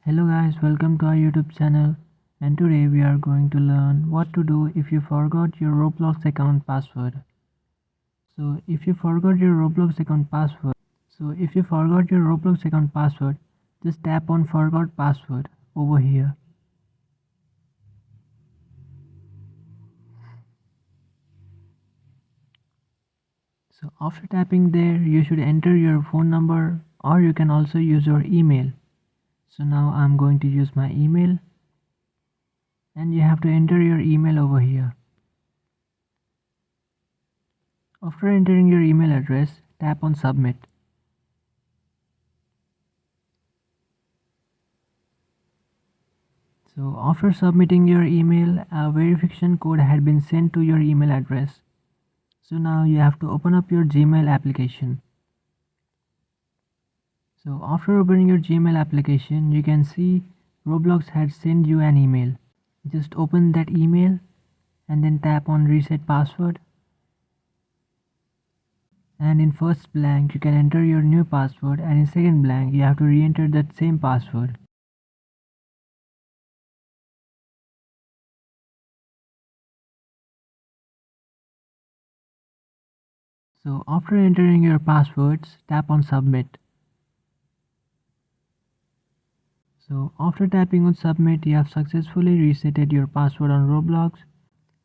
Hello guys, welcome to our YouTube channel, and today we are going to learn what to do if you forgot your Roblox account password. So if you forgot your Roblox account password, just tap on forgot password over here. So after tapping there, you should enter your phone number, or you can also use your email. So now I'm going to use my email, and you have to enter your email over here. After entering your email address, tap on submit. So after submitting your email, a verification code had been sent to your email address. So now you have to open up your Gmail application. So after opening your Gmail application, you can see Roblox had sent you an email. Just open that email and then tap on reset password. And in first blank you can enter your new password, and in second blank you have to re-enter that same password. So after entering your passwords, tap on submit. So after tapping on submit, you have successfully resetted your password on Roblox,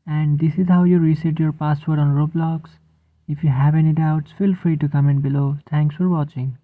and this is how you reset your password on Roblox. If you have any doubts, feel free to comment below. Thanks for watching.